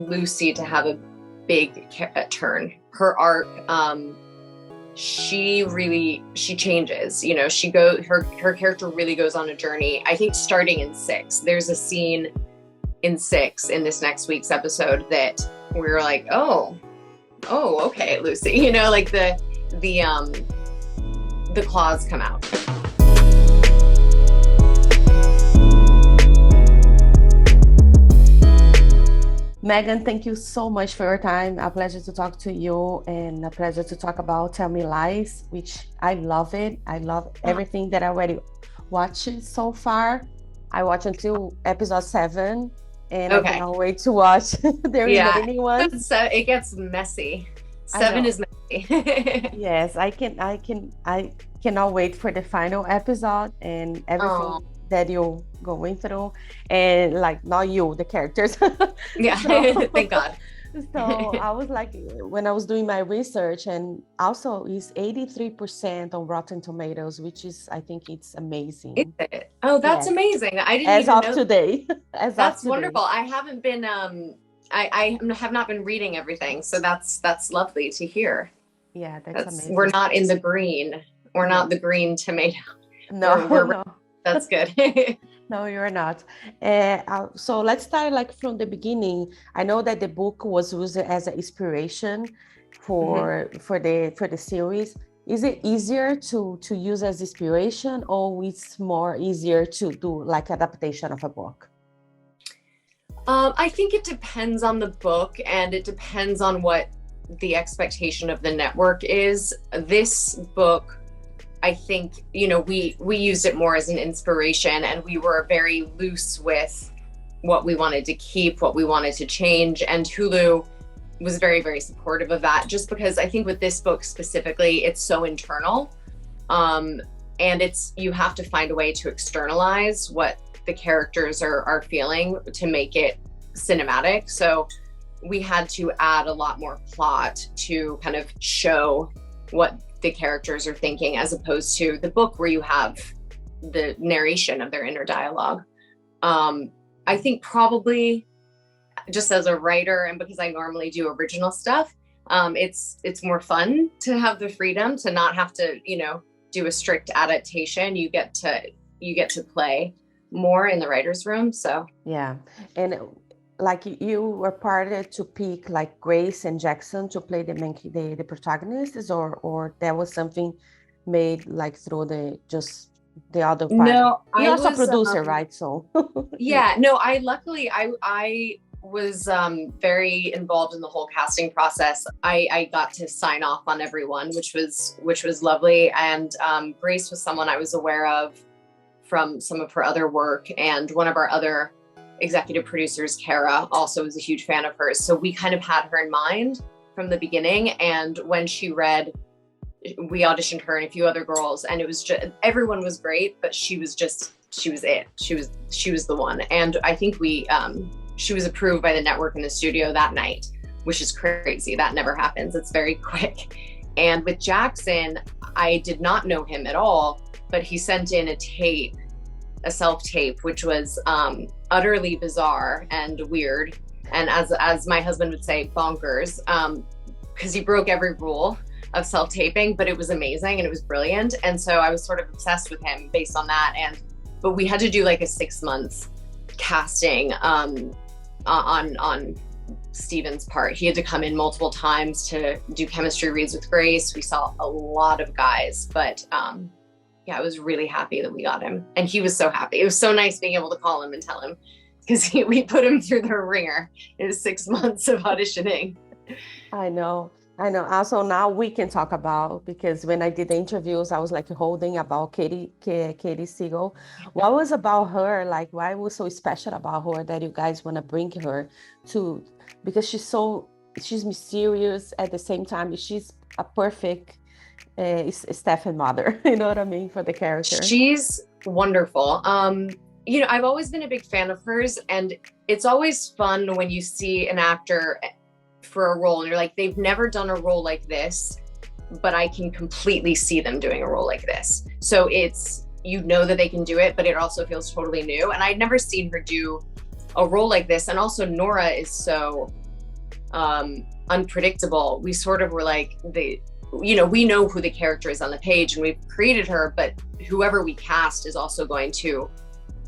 Lucy to have a big turn. Her arc, she changes. You know, her character really goes on a journey. I think starting in 6, there's a scene in 6 in this next week's episode that we were like, oh, okay, Lucy. You know, like the claws come out. Megan, thank you so much for your time. A pleasure to talk to you and a pleasure to talk about Tell Me Lies, which I love it. I love everything that I already watched so far. I watched until episode 7 and I cannot wait to watch the remaining ones. So it gets messy. 7 is messy. Yes, I cannot wait for the final episode and everything that you're going through, and like not you, the characters. Yeah. So, thank God. So I was like, when I was doing my research, and also is 83% on Rotten Tomatoes, which is, I think it's amazing. Is it? Oh, that's amazing. I didn't as even of know today. That's wonderful. I haven't been I have not been reading everything, so that's lovely to hear. Yeah, that's amazing. We're not in the green. We're not the green tomato. No, no. That's good. No, you're not. So let's start like from the beginning. I know that the book was used as an inspiration for the series. Is it easier to use as inspiration, or it's more easier to do like adaptation of a book? I think it depends on the book, and it depends on what the expectation of the network is. This book, I think, you know, we used it more as an inspiration, and we were very loose with what we wanted to keep, what we wanted to change. And Hulu was very, very supportive of that, just because I think with this book specifically, it's so internal. And you have to find a way to externalize what the characters are feeling to make it cinematic. So we had to add a lot more plot to kind of show what the characters are thinking, as opposed to the book where you have the narration of their inner dialogue. I think probably just as a writer, and because I normally do original stuff, it's more fun to have the freedom to not have to, you know, do a strict adaptation. You get to play more in the writer's room. So yeah. And like you were parted to pick like Grace and Jackson to play the protagonists, or that was something made like through the other part? No, you're also a producer, right? So yeah, no, I was very involved in the whole casting process. I got to sign off on everyone, which was lovely. And Grace was someone I was aware of from some of her other work, and one of our other executive producers, Kara, also was a huge fan of hers. So we kind of had her in mind from the beginning. And when she read, we auditioned her and a few other girls, and it was just, everyone was great, but she was it. She was the one. And I think she was approved by the network in the studio that night, which is crazy. That never happens. It's very quick. And with Jackson, I did not know him at all, but he sent in a self-tape, which was utterly bizarre and weird, and as my husband would say, bonkers, because he broke every rule of self-taping, but it was amazing and it was brilliant. And so I was sort of obsessed with him based on that. But we had to do like a 6 months casting on Steven's part. He had to come in multiple times to do chemistry reads with Grace. We saw a lot of guys, but yeah, I was really happy that we got him. And he was so happy. It was so nice being able to call him and tell him, because we put him through the ringer. It was 6 months of auditioning. I know. Also, now we can talk about, because when I did the interviews, I was like holding about Katie Siegel. What was about her? Like, why was so special about her that you guys want to bring her to? Because she's mysterious at the same time. She's a perfect Stephen mother, you know what I mean, for the character. She's wonderful. You know, I've always been a big fan of hers, and it's always fun when you see an actor for a role and you're like, they've never done a role like this, but I can completely see them doing a role like this. So it's, you know that they can do it, but it also feels totally new. And I'd never seen her do a role like this. And also Nora is so unpredictable. We sort of were like, we know who the character is on the page and we've created her, but whoever we cast is also going to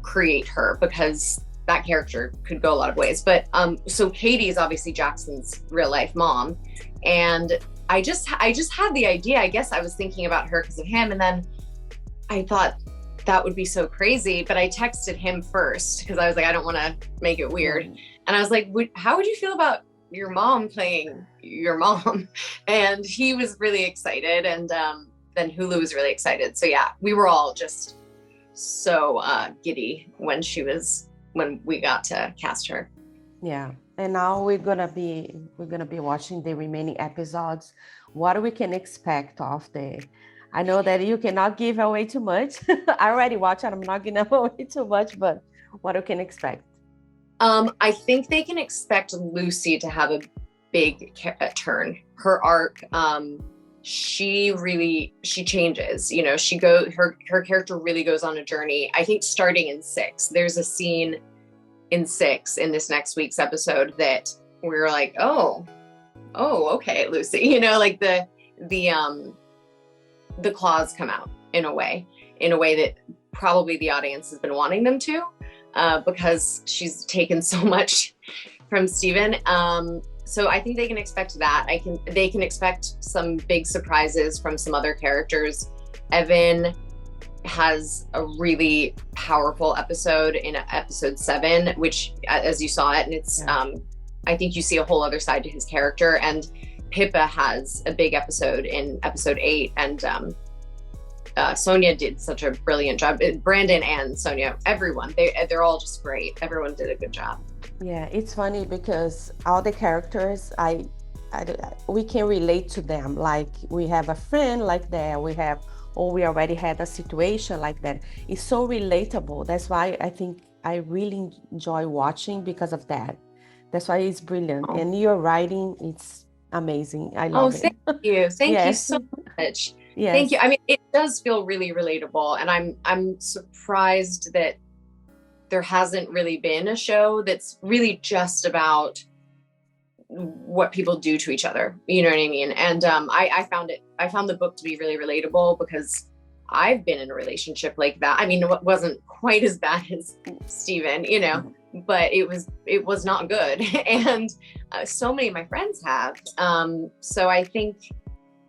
create her, because that character could go a lot of ways. But so Katie is obviously Jackson's real life mom, and I just had the idea. I guess I was thinking about her because of him, and then I thought that would be so crazy. But I texted him first because I was like, I don't want to make it weird, and I was like, how would you feel about your mom playing your mom? And he was really excited, and then Hulu was really excited. So yeah, we were all just so giddy when we got to cast her. Yeah, and now we're gonna be watching the remaining episodes. What we can expect of the? I know that you cannot give away too much. I already watched it. I'm not gonna give away too much, but what we can expect? I think they can expect Lucy to have a big turn. Her arc, she changes. Her character really goes on a journey. I think starting in 6, there's a scene in 6 in this next week's episode that we were like, oh, okay, Lucy. Like the claws come out in a way that probably the audience has been wanting them to. Because she's taken so much from Steven. So I think they can expect that. They can expect some big surprises from some other characters. Evan has a really powerful episode in episode 7, which, as you saw it, and it's, I think you see a whole other side to his character. And Pippa has a big episode in episode 8, and Sonia did such a brilliant job. Brandon and Sonia, everyone, they're all just great. Everyone did a good job. Yeah, it's funny because all the characters, we can relate to them. Like we have a friend like that, or we already had a situation like that. It's so relatable. That's why I think I really enjoy watching because of that. That's why it's brilliant. Oh. And your writing, it's amazing. I love it. Thank you. Thank you so much. Yes. Thank you. I mean, it does feel really relatable, and I'm surprised that there hasn't really been a show that's really just about what people do to each other. You know what I mean? And I found the book to be really relatable because I've been in a relationship like that. I mean, it wasn't quite as bad as Steven, but it was not good, and so many of my friends have. So I think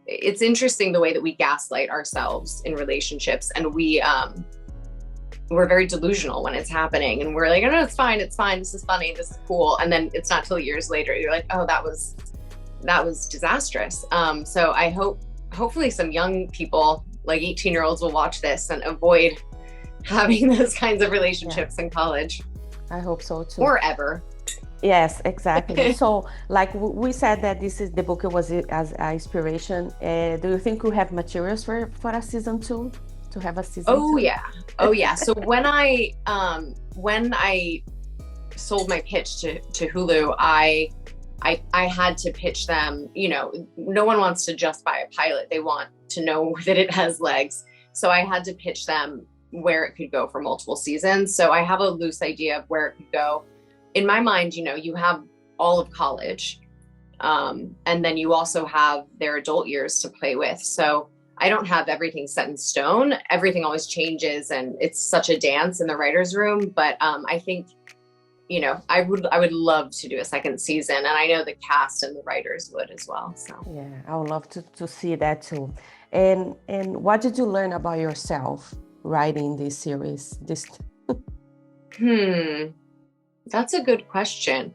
it's interesting the way that we gaslight ourselves in relationships, and we're very delusional when it's happening, and we're like, oh no, it's fine, this is funny, this is cool, and then it's not till years later you're like, oh, that was disastrous. So I hopefully some young people, like 18-year-olds, will watch this and avoid having those kinds of relationships in college. I hope so too. Or ever. Yes, exactly. So like we said that the book was as an inspiration. Do you think we have materials for a season 2? To have a season 2? Oh yeah. So when I sold my pitch to Hulu, I had to pitch them, no one wants to just buy a pilot. They want to know that it has legs. So I had to pitch them where it could go for multiple seasons. So I have a loose idea of where it could go. In my mind, you have all of college, and then you also have their adult years to play with. So I don't have everything set in stone. Everything always changes, and it's such a dance in the writer's room. But I think, I would love to do a second season, and I know the cast and the writers would as well. So yeah, I would love to see that too. And what did you learn about yourself writing this series? That's a good question.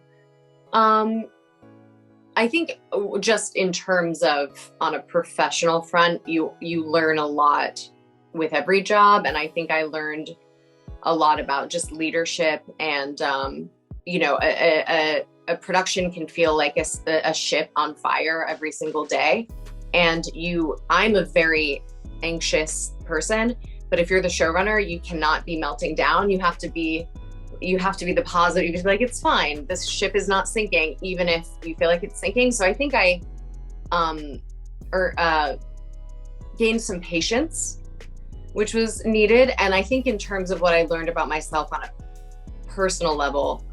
I think just in terms of on a professional front, you learn a lot with every job. And I think I learned a lot about just leadership, and, a production can feel like a ship on fire every single day. And I'm a very anxious person, but if you're the showrunner, you cannot be melting down. You have to be the positive. You just be like, it's fine. This ship is not sinking, even if you feel like it's sinking. So I think I gained some patience, which was needed. And I think in terms of what I learned about myself on a personal level,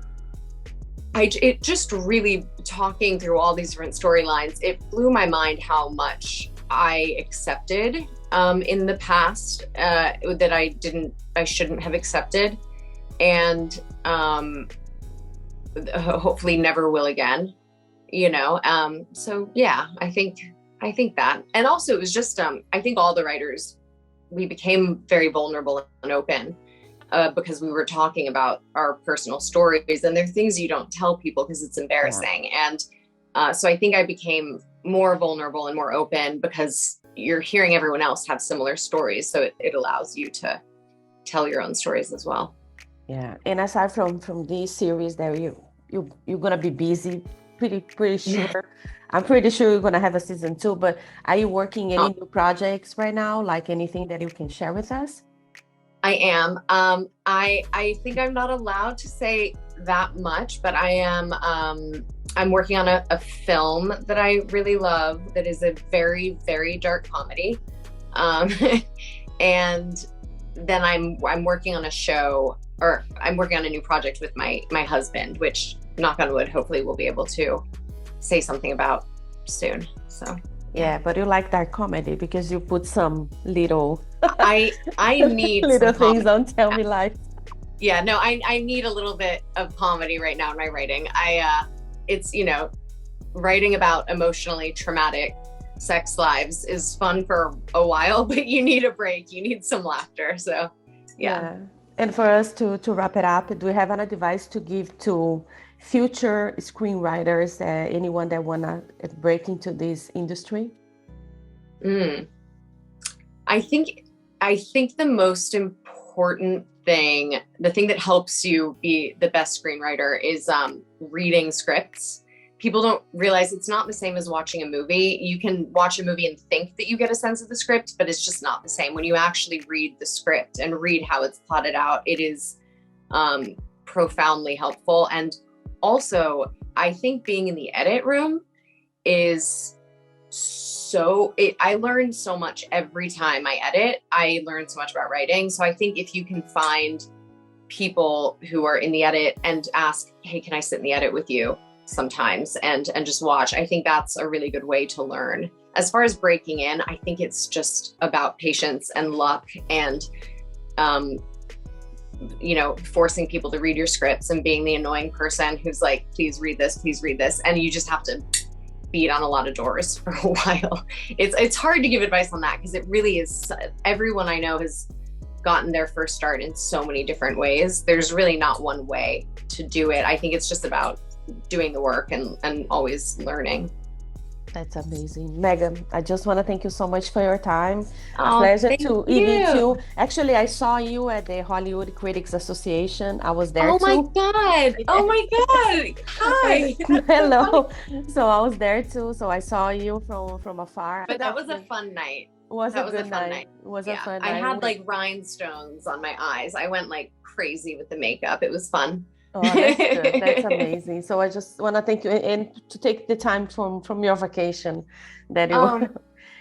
it just really, talking through all these different storylines, it blew my mind how much I accepted in the past that I shouldn't have accepted, and hopefully never will again, you know. So yeah, I think that, and also it was just I think all the writers, we became very vulnerable and open because we were talking about our personal stories, and there are things you don't tell people because it's embarrassing. Yeah. And so I think I became more vulnerable and more open because you're hearing everyone else have similar stories. So it allows you to tell your own stories as well. Yeah. And aside from this series that you're going to be busy, pretty sure. Yeah. I'm pretty sure you're going to have a season 2, but are you working any new projects right now? Like anything that you can share with us? I am. I think I'm not allowed to say that much, but I am. I'm working on a film that I really love that is a very, very dark comedy. And then I'm working on a show, or I'm working on a new project with my husband, which, knock on wood, hopefully we'll be able to say something about soon. So yeah, but you like dark comedy because you put some little I need little things on Tell Me Lies. Yeah, no, I need a little bit of comedy right now in my writing. It's, you know, writing about emotionally traumatic sex lives is fun for a while, but you need a break. You need some laughter. So yeah. And for us to wrap it up, do you have an advice to give to future screenwriters, anyone that wanna break into this industry? I think the most important thing, the thing that helps you be the best screenwriter, is reading scripts. People don't realize it's not the same as watching a movie. You can watch a movie and think that you get a sense of the script, but it's just not the same. When you actually read the script and read how it's plotted out, it is profoundly helpful. And also, I think being in the edit room is I learn so much every time I edit. I learn so much about writing. So I think if you can find people who are in the edit and ask, hey, can I sit in the edit with you sometimes and just watch, I think that's a really good way to learn. As far as breaking in, I think it's just about patience and luck and, you know, forcing people to read your scripts and being the annoying person who's like, please read this, please read this. And you just have to beat on a lot of doors for a while. It's hard to give advice on that because it really is, everyone I know has gotten their first start in so many different ways. There's really not one way to do it. I think it's just about doing the work and always learning. That's amazing. Megan, I just want to thank you so much for your time. Oh, pleasure to meet you. Actually, I saw you at the Hollywood Critics Association. I was there too. Oh my God. Oh my God. Hi. Hello. So I was there too. So I saw you from afar. But that was a fun night. It was a fun night. I had like rhinestones on my eyes. I went like crazy with the makeup. It was fun. Oh, that's good. That's amazing. So I just want to thank you and to take the time from your vacation that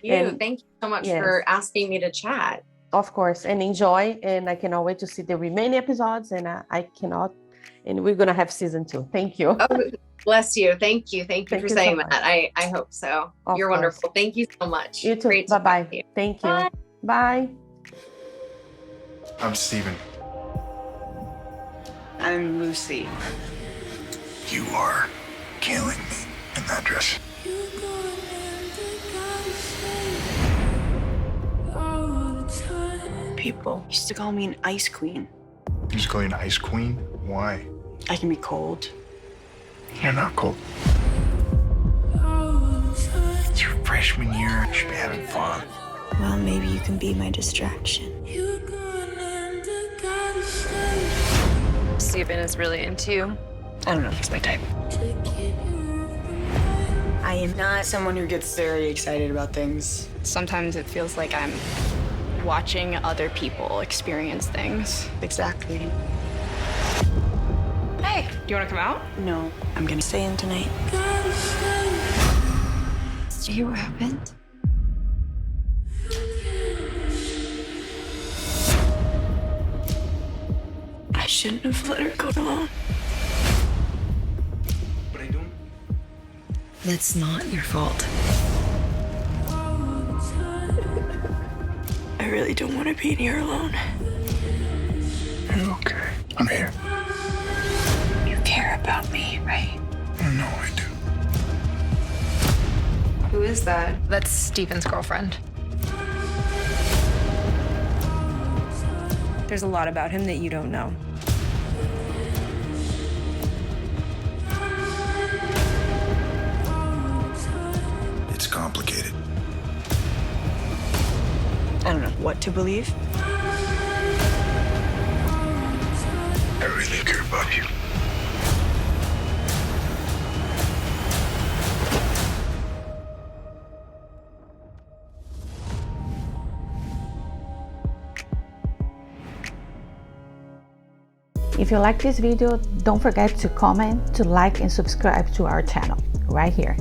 you thank you so much for asking me to chat. Of course, and enjoy. And I cannot wait to see the remaining episodes, and and we're gonna have season 2. Thank you. Oh, bless you. Thank you for saying so that. I hope so. You're wonderful. Thank you so much. You too. Great bye bye. Thank you. Bye. I'm Steven. I'm Lucy. You are killing me in that dress. People used to call me an ice queen. You just call you an ice queen? Why? I can be cold. You're not cold. It's your freshman year. You should be having fun. Well, maybe you can be my distraction. Steven is really into you. I don't know if it's my type. I am not someone who gets very excited about things. Sometimes it feels like I'm watching other people experience things. Exactly. Hey, do you want to come out? No, I'm gonna stay in tonight. Did you hear what happened? I shouldn't have let her go alone. That's not your fault. I really don't want to be in here alone. You okay? I'm here. You care about me, right? I know I do. Who is that? That's Steven's girlfriend. There's a lot about him that you don't know. It's complicated. I don't know what to believe. I really care about you. If you like this video, don't forget to comment, to like, and subscribe to our channel right here.